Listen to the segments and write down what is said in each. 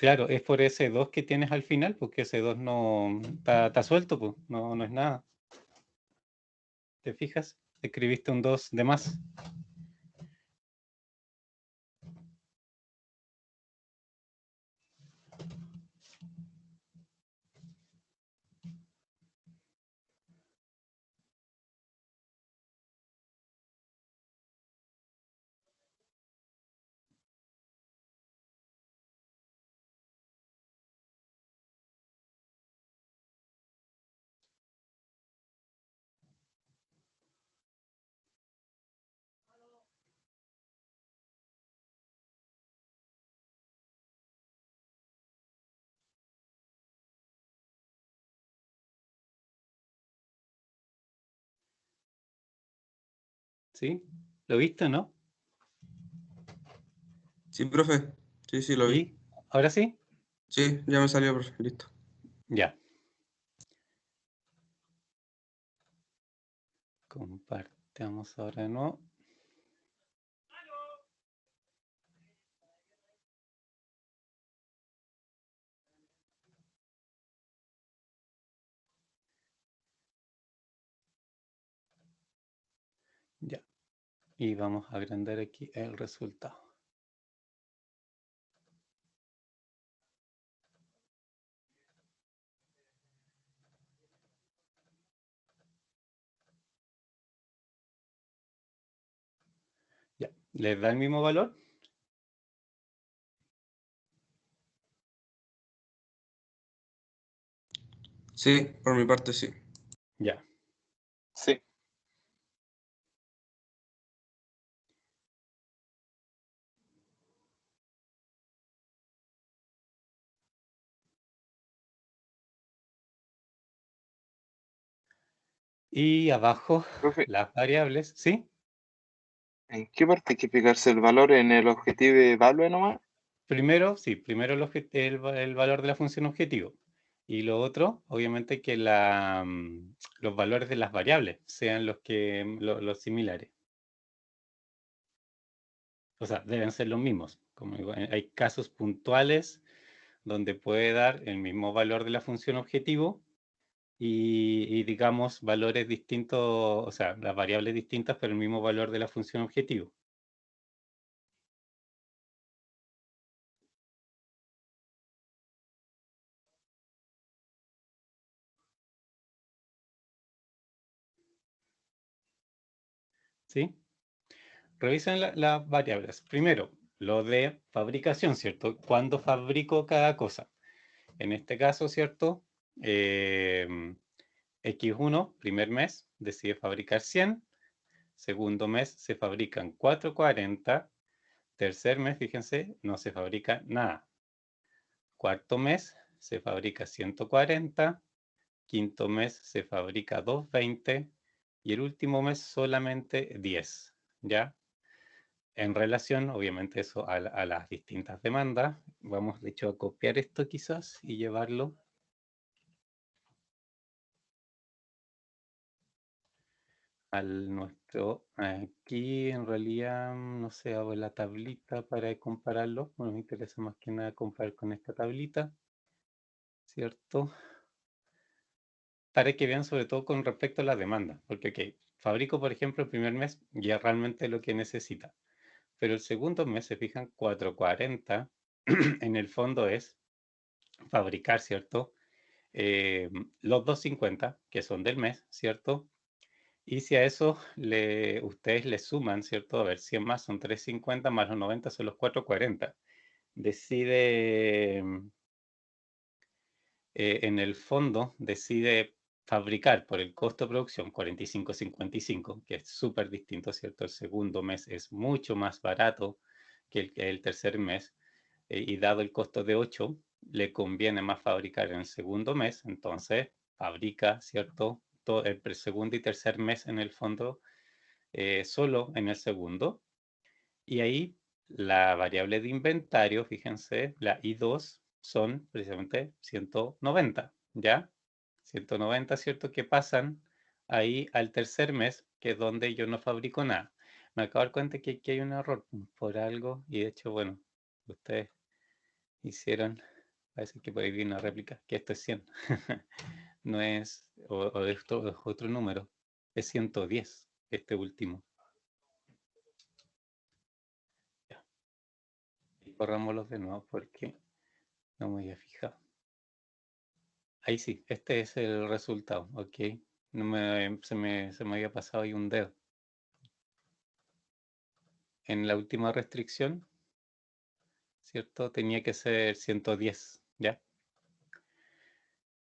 Claro, es por ese 2 que tienes al final, porque ese 2 no está suelto, pues, no es nada. ¿Te fijas? Escribiste un 2 de más. ¿Sí? ¿Lo viste, no? Sí, profe. Sí, sí, lo vi. ¿Y? ¿Ahora sí? Sí, ya me salió, profe. Listo. Ya. Compartamos ahora, ¿no? Ya. Y vamos a agrandar aquí el resultado. Ya. ¿Les da el mismo valor? Sí, por mi parte sí. Ya. Sí. Y abajo, Profe, las variables, ¿sí? ¿en qué parte hay que fijarse el valor en el objetivo de evalue nomás? Primero, sí, primero el valor de la función objetivo. Y lo otro, obviamente, que los valores de las variables sean los similares. O sea, deben ser los mismos. Como digo, hay casos puntuales donde puede dar el mismo valor de la función objetivo y digamos, valores distintos, o sea, las variables distintas, pero el mismo valor de la función objetivo. ¿Sí? Revisen las variables. Primero, lo de fabricación, ¿cierto? ¿Cuándo fabrico cada cosa? En este caso, ¿cierto? X1, primer mes, decide fabricar 100. Segundo mes se fabrican 440. Tercer mes, fíjense, no se fabrica nada. Cuarto mes se fabrica 140. Quinto mes se fabrica 220. Y el último mes solamente 10. ¿Ya? En relación, obviamente, eso a las distintas demandas. Vamos, de hecho, a copiar esto quizás y llevarlo al nuestro. Aquí, en realidad, no sé, hago la tablita para compararlo. Bueno, me interesa más que nada comparar con esta tablita, ¿cierto? Para que vean sobre todo con respecto a la demanda. Porque, ok, fabrico, por ejemplo, el primer mes y es realmente lo que necesita. Pero el segundo mes, se fijan, 440, en el fondo es fabricar, ¿cierto? Los 250 que son del mes, ¿cierto? Y si a eso ustedes le suman, ¿cierto? A ver, 100 más son 350, más los 90 son los 440. Decide, en el fondo, decide fabricar por el costo de producción 45,55, que es súper distinto, ¿cierto? El segundo mes es mucho más barato que el tercer mes, y dado el costo de 8, le conviene más fabricar en el segundo mes, entonces fabrica, ¿cierto? Todo el segundo y tercer mes en el fondo, solo en el segundo. Y ahí la variable de inventario, fíjense, la I2 son precisamente 190, ¿ya? 190, ¿cierto? Que pasan ahí al tercer mes, que es donde yo no fabrico nada. Me acabo de dar cuenta que aquí hay un error por algo, y de hecho, bueno, ustedes hicieron Parece que por ahí viene una réplica, que esto es 100. No es, o esto es otro número. Es 110, este último. Ya. Y corrámoslos de nuevo porque no me había fijado. Ahí sí, este es el resultado, ok. Se me había pasado ahí un dedo. En la última restricción, ¿cierto? Tenía que ser 110, ¿ya?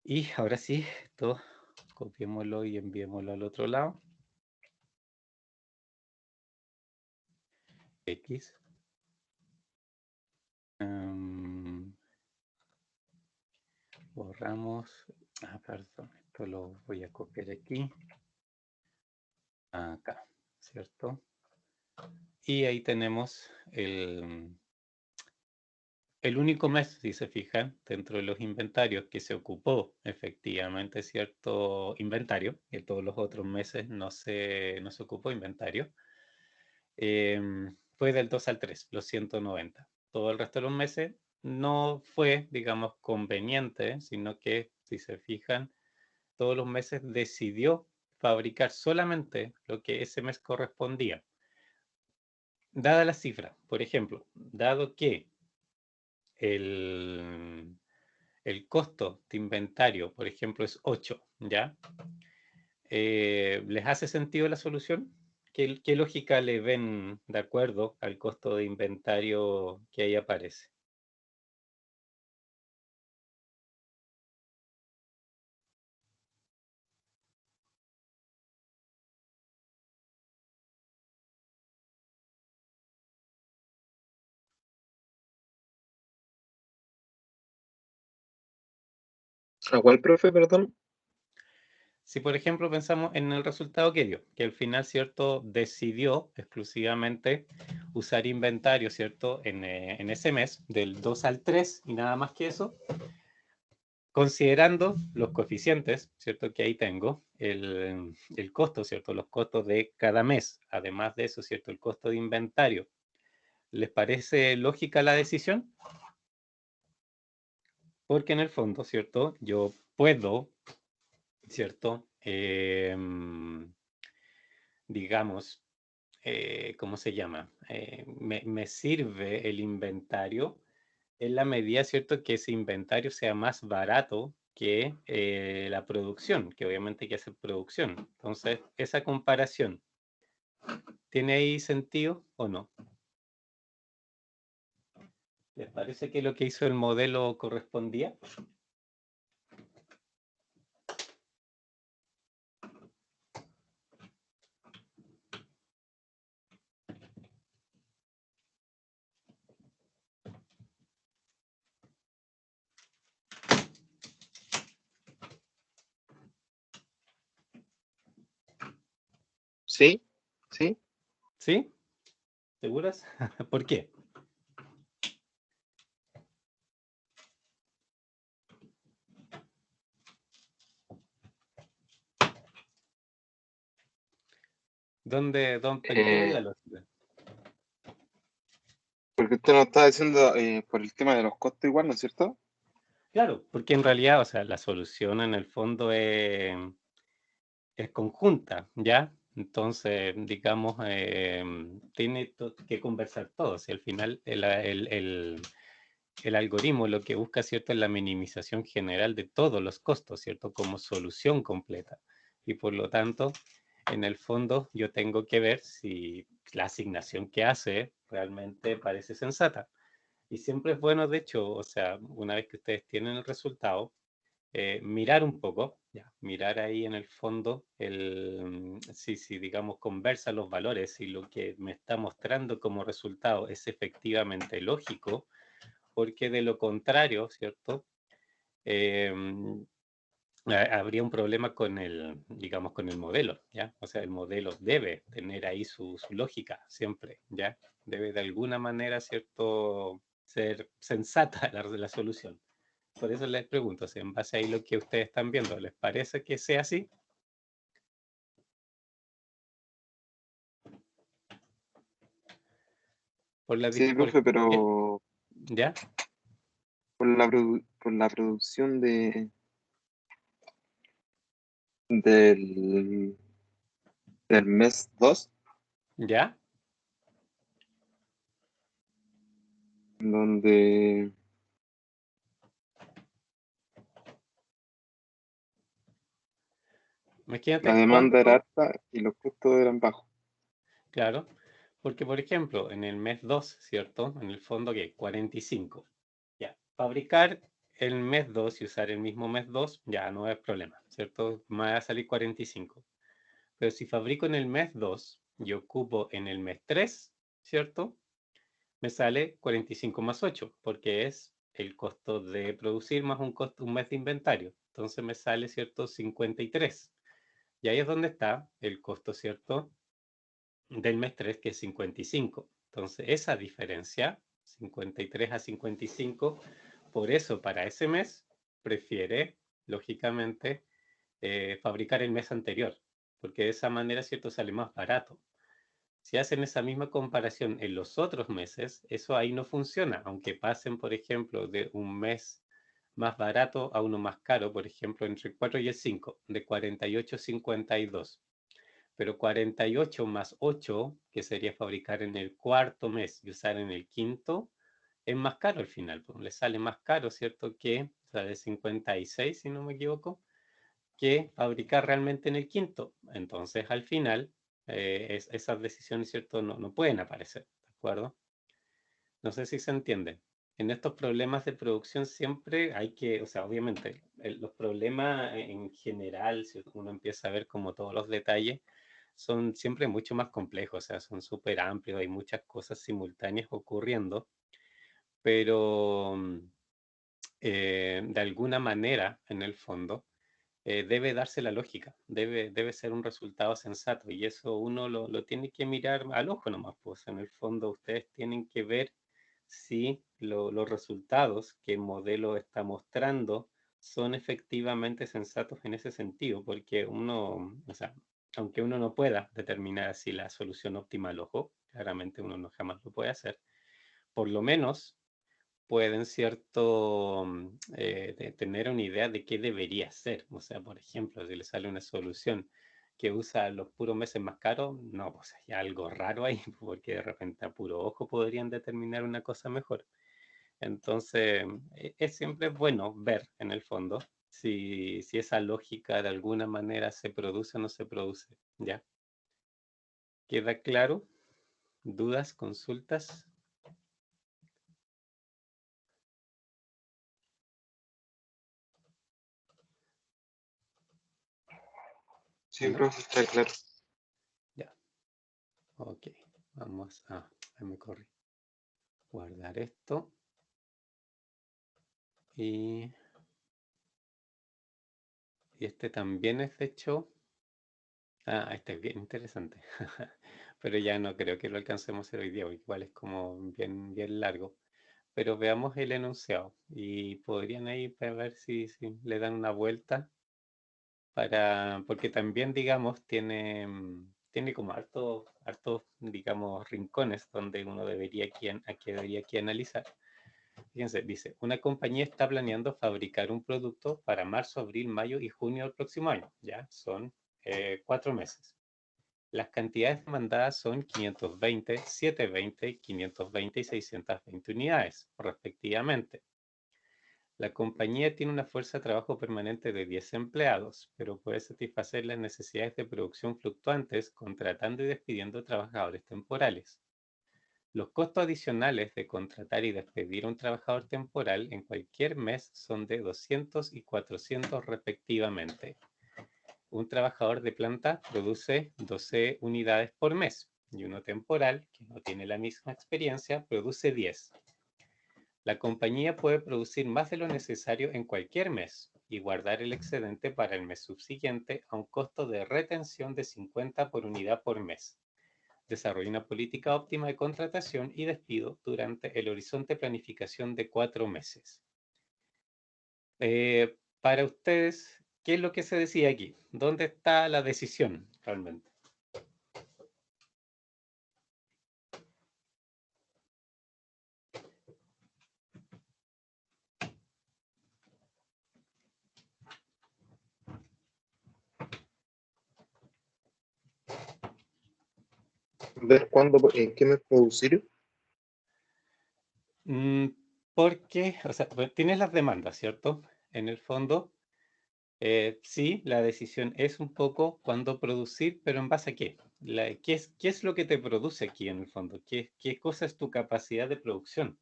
Y ahora sí, esto copiémoslo y enviémoslo al otro lado. X. Borramos. Perdón, esto lo voy a copiar aquí. Acá, ¿cierto? Y ahí tenemos el único mes, si se fijan, dentro de los inventarios que se ocupó efectivamente cierto inventario, que todos los otros meses no se ocupó inventario, fue del 2 al 3, los 190. Todo el resto de los meses no fue, digamos, conveniente, sino que, si se fijan, todos los meses decidió fabricar solamente lo que ese mes correspondía. Dada la cifra, por ejemplo, dado que el costo de inventario, por ejemplo, es 8, ¿ya? ¿Les hace sentido la solución? ¿Qué lógica le ven de acuerdo al costo de inventario que ahí aparece? ¿A cuál, profe, perdón? Si, por ejemplo, pensamos en el resultado que dio, que al final, ¿cierto?, decidió exclusivamente usar inventario, ¿cierto?, en ese mes, del 2 al 3 y nada más que eso, considerando los coeficientes, ¿cierto?, que ahí tengo, el costo, ¿cierto?, los costos de cada mes, además de eso, ¿cierto?, el costo de inventario. ¿Les parece lógica la decisión? Porque en el fondo, ¿cierto?, yo puedo, ¿cierto?, digamos, ¿cómo se llama? Me sirve el inventario en la medida, ¿cierto?, que ese inventario sea más barato que la producción, que obviamente hay que hacer producción. Entonces, esa comparación, ¿tiene ahí sentido o no? ¿Les parece que lo que hizo el modelo correspondía? Sí, sí. ¿Sí? ¿Seguras? ¿Por qué? ¿En qué ve la Eh, lógica? porque usted nos está diciendo por el tema de los costos igual, ¿no es cierto? Claro, porque en realidad, o sea, la solución en el fondo es conjunta, ¿ya? Entonces, digamos, tiene que conversar todos. Y al final, el algoritmo lo que busca, ¿cierto?, es la minimización general de todos los costos, ¿cierto?, como solución completa. Y por lo tanto, en el fondo, yo tengo que ver si la asignación que hace realmente parece sensata. Y siempre es bueno, de hecho, o sea, una vez que ustedes tienen el resultado, mirar un poco, ya, mirar ahí en el fondo, si digamos conversa los valores y lo que me está mostrando como resultado es efectivamente lógico, porque de lo contrario, ¿cierto? Habría un problema con digamos, con el modelo, ¿ya? O sea, el modelo debe tener ahí su lógica siempre, ¿ya? Debe de alguna manera, ¿cierto?, ser sensata la solución. Por eso les pregunto, si en base a ahí lo que ustedes están viendo, ¿les parece que sea así? Por la, Sí, por, profe, ¿qué? pero ¿Ya? por la producción del mes 2, ¿Ya? donde Imagínate la demanda cuánto, era alta y los costos eran bajos. claro, porque por ejemplo, en el mes 2, ¿cierto? En el fondo, ¿qué? 45. Ya, fabricar el mes 2 y usar el mismo mes 2, ya no es problema, ¿cierto? Me va a salir 45. Pero si fabrico en el mes 2 y ocupo en el mes 3, ¿cierto? Me sale 45 más 8, porque es el costo de producir más un mes de inventario. Entonces me sale, ¿cierto? 53. Y ahí es donde está el costo, ¿cierto? Del mes 3, que es 55. Entonces esa diferencia, 53 a 55, por eso para ese mes prefiere, lógicamente, fabricar el mes anterior, porque de esa manera, ¿cierto? Sale más barato. Si hacen esa misma comparación en los otros meses, eso ahí no funciona, aunque pasen, por ejemplo, de un mes más barato a uno más caro, por ejemplo, entre el 4 y el 5, de 48 a 52. Pero 48 más 8, que sería fabricar en el cuarto mes y usar en el quinto, es más caro al final, pues, le sale más caro, ¿cierto? Que, o sea, de 56, si no me equivoco, que fabricar realmente en el quinto. Entonces, al final, esas decisiones, ¿cierto? No pueden aparecer, ¿de acuerdo? No sé si se entiende. En estos problemas de producción siempre hay que, o sea, obviamente, los problemas en general, si uno empieza a ver como todos los detalles, son siempre mucho más complejos, o sea, son súper amplios, hay muchas cosas simultáneas ocurriendo, pero de alguna manera, en el fondo, debe darse la lógica, debe ser un resultado sensato y eso uno lo tiene que mirar al ojo nomás, pues en el fondo ustedes tienen que ver si los resultados que el modelo está mostrando son efectivamente sensatos en ese sentido, porque uno, o sea, aunque uno no pueda determinar si la solución óptima al ojo, claramente uno no jamás lo puede hacer, por lo menos pueden, cierto, tener una idea de qué debería ser. O sea, por ejemplo, si le sale una solución que usa los puros meses más caros, no, pues hay algo raro ahí, porque de repente a puro ojo podrían determinar una cosa mejor. Entonces, es siempre bueno ver en el fondo si esa lógica de alguna manera se produce o no se produce. ¿Ya? ¿Queda claro? ¿Dudas? ¿Consultas? Sí, ¿No? profe, está claro. Ya. Ok. Vamos a... ahí me corrí. Guardar esto. Y este también es de hecho... Ah, este es bien interesante. Pero ya no creo que lo alcancemos a hacer hoy día, porque igual es como bien largo. Pero veamos el enunciado y podrían ahí ver si le dan una vuelta porque también, digamos, tiene como hartos, digamos, rincones donde uno debería aquí analizar. Fíjense, dice, una compañía está planeando fabricar un producto para marzo, abril, mayo y junio del próximo año. Ya son 4 meses. Las cantidades demandadas son 520, 720, 520 y 620 unidades, respectivamente. La compañía tiene una fuerza de trabajo permanente de 10 empleados, pero puede satisfacer las necesidades de producción fluctuantes contratando y despidiendo trabajadores temporales. Los costos adicionales de contratar y despedir a un trabajador temporal en cualquier mes son de 200 y 400 respectivamente. Un trabajador de planta produce 12 unidades por mes y uno temporal, que no tiene la misma experiencia, produce 10. La compañía puede producir más de lo necesario en cualquier mes y guardar el excedente para el mes subsiguiente a un costo de retención de 50 por unidad por mes. Desarrolla una política óptima de contratación y despido durante el horizonte de planificación de 4 meses. Para ustedes, ¿qué es lo que se decía aquí? ¿Dónde está la decisión realmente? ver cuándo, en qué mes producir. Porque, o sea, pues, tienes las demandas, ¿cierto? En el fondo, sí, la decisión es un poco cuándo producir, pero ¿en base a qué? ¿Qué es lo que te produce aquí en el fondo? ¿Qué cosa es tu capacidad de producción?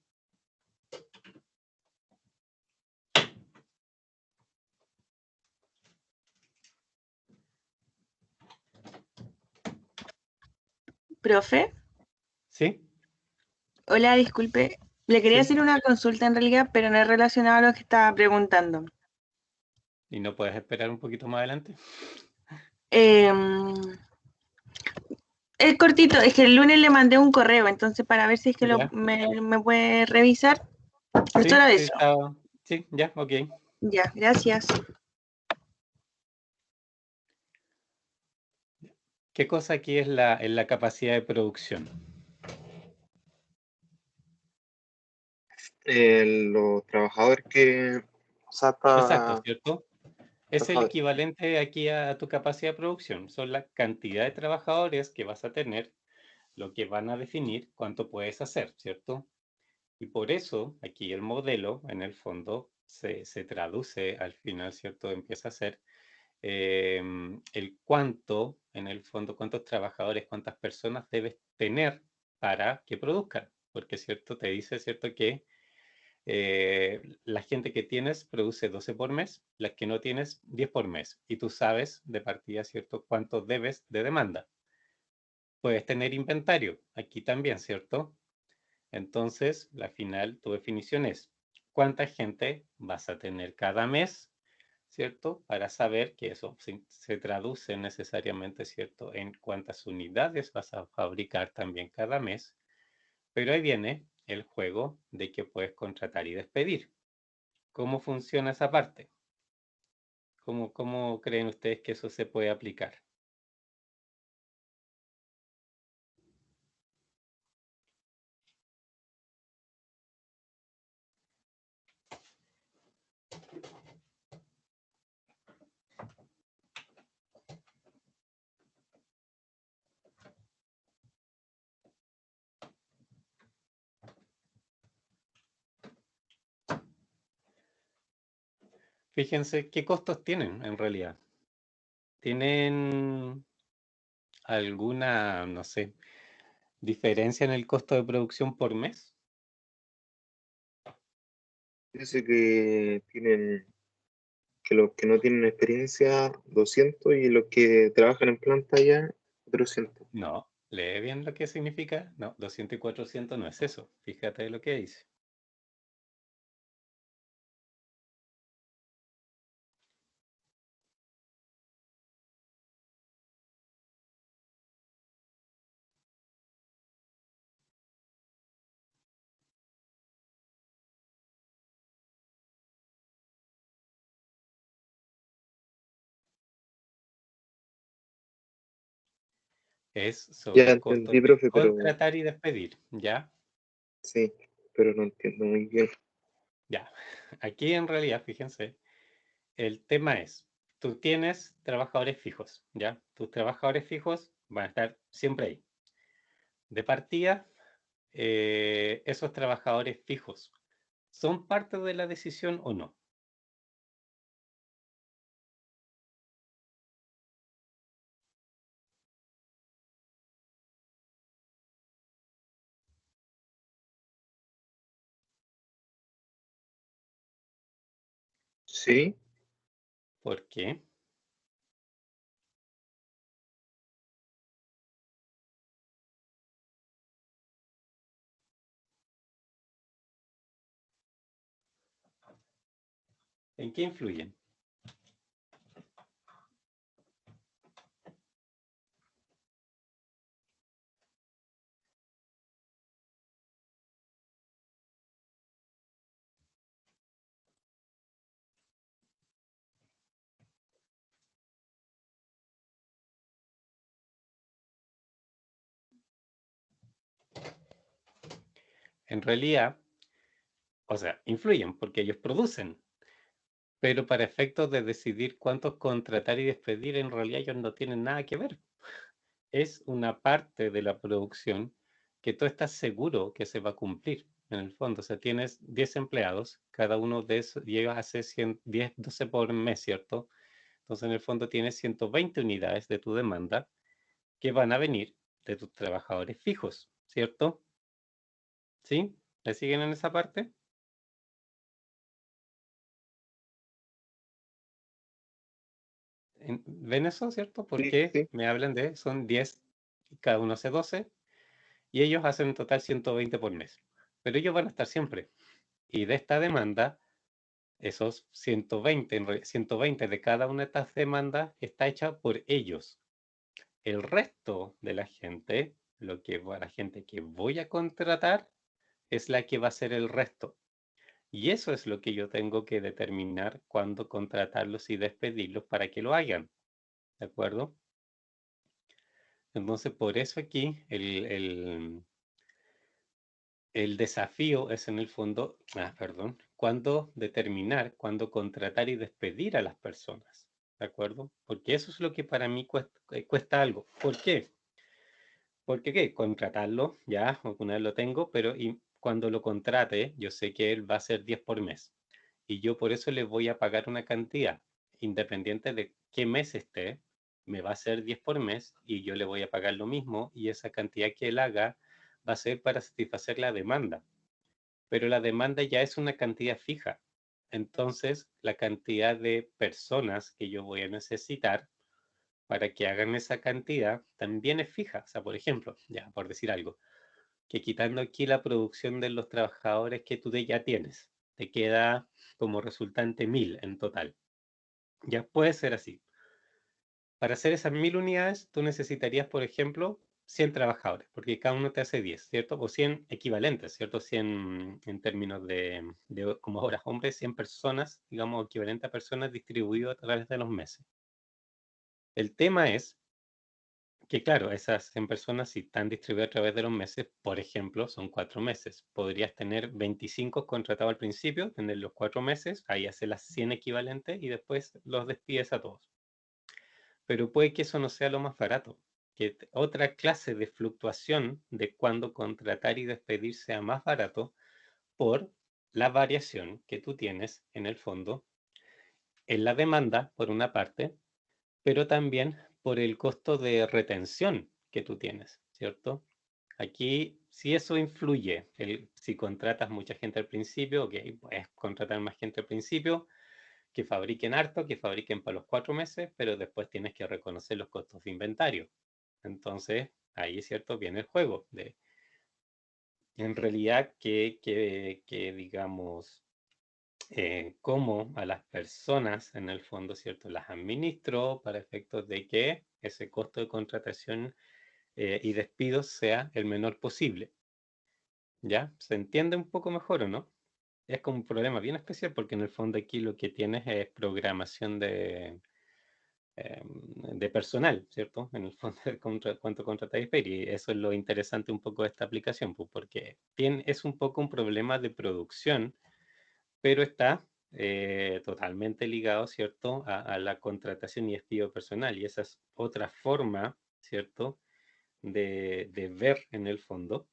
Profe, ¿Sí? hola, disculpe. Le quería Sí. hacer una consulta en realidad, pero no es relacionado a lo que estaba preguntando. ¿Y no puedes esperar un poquito más adelante? Em, es cortito, es que el lunes le mandé un correo, entonces para ver si es que Ya. me puede revisar. Es Sí, solo sí, eso. sí, ya, ok. Ya, gracias. ¿Qué cosa aquí es la capacidad de producción? Los trabajadores que Exacto, saca. ¿cierto? Es el equivalente aquí a tu capacidad de producción. Son la cantidad de trabajadores que vas a tener, lo que van a definir cuánto puedes hacer, ¿cierto? Y por eso aquí el modelo, en el fondo, se traduce al final, ¿cierto? Empieza a ser el cuánto, en el fondo, cuántos trabajadores, cuántas personas debes tener para que produzcan. Porque, ¿cierto? Te dice, ¿cierto? Que la gente que tienes produce 12 por mes, las que no tienes 10 por mes. Y tú sabes de partida, ¿cierto?, cuánto debes de demanda. Puedes tener inventario, aquí también, ¿cierto? Entonces, la final, tu definición es cuánta gente vas a tener cada mes, ¿cierto? Para saber que eso se traduce necesariamente, ¿cierto?, en cuántas unidades vas a fabricar también cada mes. Pero ahí viene el juego de que puedes contratar y despedir. ¿Cómo funciona esa parte? ¿Cómo creen ustedes que eso se puede aplicar? Fíjense qué costos tienen en realidad. ¿Tienen alguna, no sé, diferencia en el costo de producción por mes? Dice que tienen, que los que no tienen experiencia 200 y los que trabajan en planta ya 400. No, lee bien lo que significa. No, 200 y 400 no es eso. Fíjate lo que dice. Es Ya sobre entendí, costos de profe, pero contratar y despedir, ¿ya? sí, pero no entiendo muy bien. Ya. Aquí en realidad, fíjense, el tema es, tú tienes trabajadores fijos, ¿ya? Tus trabajadores fijos van a estar siempre ahí. De partida, esos trabajadores fijos, ¿son parte de la decisión o no? Sí, ¿Por qué? ¿En qué influyen? En realidad, o sea, influyen porque ellos producen, pero para efectos de decidir cuántos contratar y despedir, en realidad ellos no tienen nada que ver. es una parte de la producción que tú estás seguro que se va a cumplir en el fondo. O sea, tienes 10 empleados, cada uno de esos llega a ser 10, 12 por mes, ¿cierto? Entonces, en el fondo tienes 120 unidades de tu demanda que van a venir de tus trabajadores fijos, ¿cierto? ¿Sí? ¿Me siguen en esa parte? ¿Ven eso, cierto? Sí, Porque sí. me hablan de, son 10, cada uno hace 12, y ellos hacen en total 120 por mes. Pero ellos van a estar siempre. Y de esta demanda, esos 120 de cada una de estas demandas está hecha por ellos. El resto de la gente, la gente que voy a contratar, es la que va a hacer el resto. Y eso es lo que yo tengo que determinar cuándo contratarlos y despedirlos para que lo hagan. ¿De acuerdo? Entonces, por eso aquí el desafío es en el fondo, cuándo determinar, cuándo contratar y despedir a las personas. ¿De acuerdo? Porque eso es lo que para mí cuesta algo. ¿Por qué? Porque ¿qué? Contratarlo, ya, una vez lo tengo, pero cuando lo contrate, yo sé que él va a ser 10 por mes. Y yo por eso le voy a pagar una cantidad, independiente de qué mes esté, me va a ser 10 por mes y yo le voy a pagar lo mismo y esa cantidad que él haga va a ser para satisfacer la demanda. Pero la demanda ya es una cantidad fija. Entonces, la cantidad de personas que yo voy a necesitar para que hagan esa cantidad también es fija. O sea, por ejemplo, ya por decir algo, que quitando aquí la producción de los trabajadores que tú ya tienes, te queda como resultante 1000 en total. Ya puede ser así. Para hacer esas 1000 unidades, tú necesitarías, por ejemplo, 100 trabajadores, porque cada uno te hace 10, ¿cierto? O 100 equivalentes, ¿cierto? 100 en términos de como horas hombres, 100 personas, digamos, equivalente a personas distribuidas a través de los meses. El tema es que claro, esas 100 personas, si están distribuidas a través de los meses, por ejemplo, son 4 meses. Podrías tener 25 contratados al principio, tener los 4 meses, ahí hace las 100 equivalentes y después los despides a todos. Pero puede que eso no sea lo más barato, que otra clase de fluctuación de cuándo contratar y despedir sea más barato por la variación que tú tienes en el fondo en la demanda, por una parte, pero también por el costo de retención que tú tienes, ¿cierto? Aquí, si eso influye, si contratas mucha gente al principio, ok, puedes contratar más gente al principio, que fabriquen harto, que fabriquen para los 4 meses, pero después tienes que reconocer los costos de inventario. Entonces, ahí, ¿cierto? Viene el juego de, en realidad, que digamos, cómo a las personas, en el fondo, ¿cierto? Las administro para efectos de que ese costo de contratación y despido sea el menor posible. ¿Ya? ¿Se entiende un poco mejor o no? Es como un problema bien especial porque en el fondo aquí lo que tienes es programación de personal, ¿cierto? En el fondo, cuánto contratáis y eso es lo interesante un poco de esta aplicación, pues, porque es un poco un problema de producción, pero está totalmente ligado, ¿cierto?, a la contratación y despido personal. Y esa es otra forma, ¿cierto?, de ver en el fondo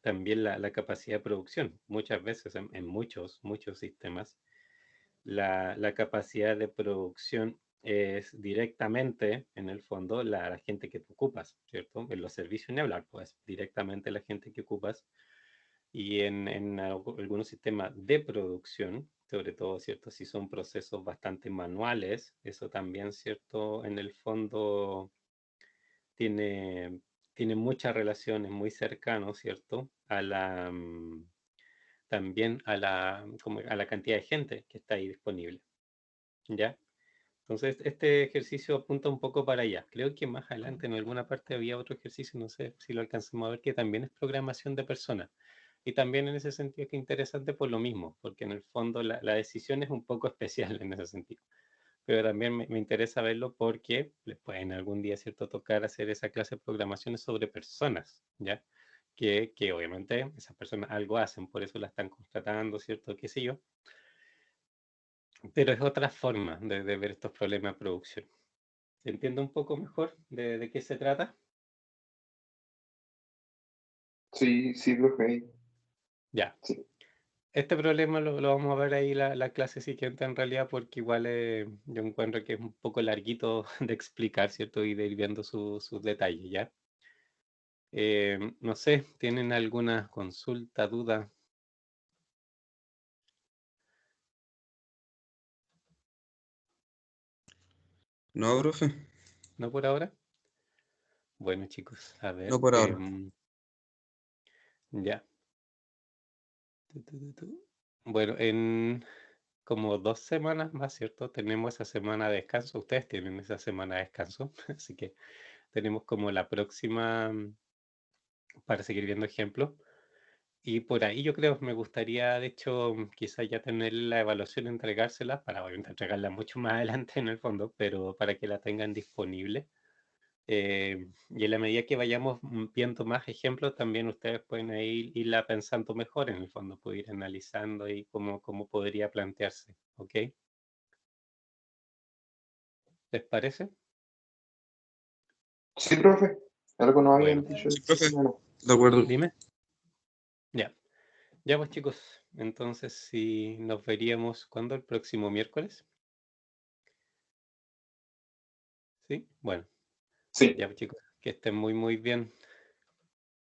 también la capacidad de producción. Muchas veces en muchos sistemas, la capacidad de producción es directamente, en el fondo, la gente que tú ocupas, ¿cierto? En los servicios ni hablar, pues directamente la gente que ocupas. Y en algunos sistemas de producción, sobre todo, ¿cierto? Si son procesos bastante manuales, eso también, ¿cierto? En el fondo tiene, tiene muchas relaciones muy cercanas, ¿cierto? También a la cantidad de gente que está ahí disponible, ¿ya? Entonces, este ejercicio apunta un poco para allá. Creo que más adelante en alguna parte había otro ejercicio, no sé si lo alcanzamos a ver, que también es programación de personas. Y también en ese sentido que interesante por lo mismo, porque en el fondo la decisión es un poco especial en ese sentido. Pero también me interesa verlo porque les pueden algún día, ¿cierto?, tocar hacer esa clase de programaciones sobre personas, ¿ya? Que obviamente esas personas algo hacen, por eso la están contratando, ¿cierto? Qué sé yo. Pero es otra forma de ver estos problemas de producción. ¿Se entiende un poco mejor de qué se trata? Sí, sí, profe. Ya. Sí. Este problema lo vamos a ver ahí la clase siguiente en realidad, porque igual yo encuentro que es un poco larguito de explicar, ¿cierto? Y de ir viendo sus detalles, ¿ya? No sé, ¿tienen alguna consulta, duda? No, profe, ¿No por ahora? Bueno, chicos, a ver. no por ahora. Ya. Bueno, en como 2 semanas más, ¿cierto? Tenemos esa semana de descanso. Ustedes tienen esa semana de descanso, así que tenemos como la próxima para seguir viendo ejemplos. Y por ahí yo creo, me gustaría, de hecho, quizás ya tener la evaluación, entregársela, para obviamente entregarla mucho más adelante en el fondo, pero para que la tengan disponible. Y en la medida que vayamos viendo más ejemplos, también ustedes pueden ahí irla pensando mejor en el fondo, pueden ir analizando ahí cómo podría plantearse, ¿ok? ¿Les parece? Sí, profe. Algo nos habían Bueno, dicho Sí, esta profe, semana. de acuerdo. dime. Ya. Ya pues chicos, entonces si nos veríamos, ¿cuándo? ¿El próximo miércoles? ¿Sí? Bueno, Sí. ya pues chicos, que estén muy bien.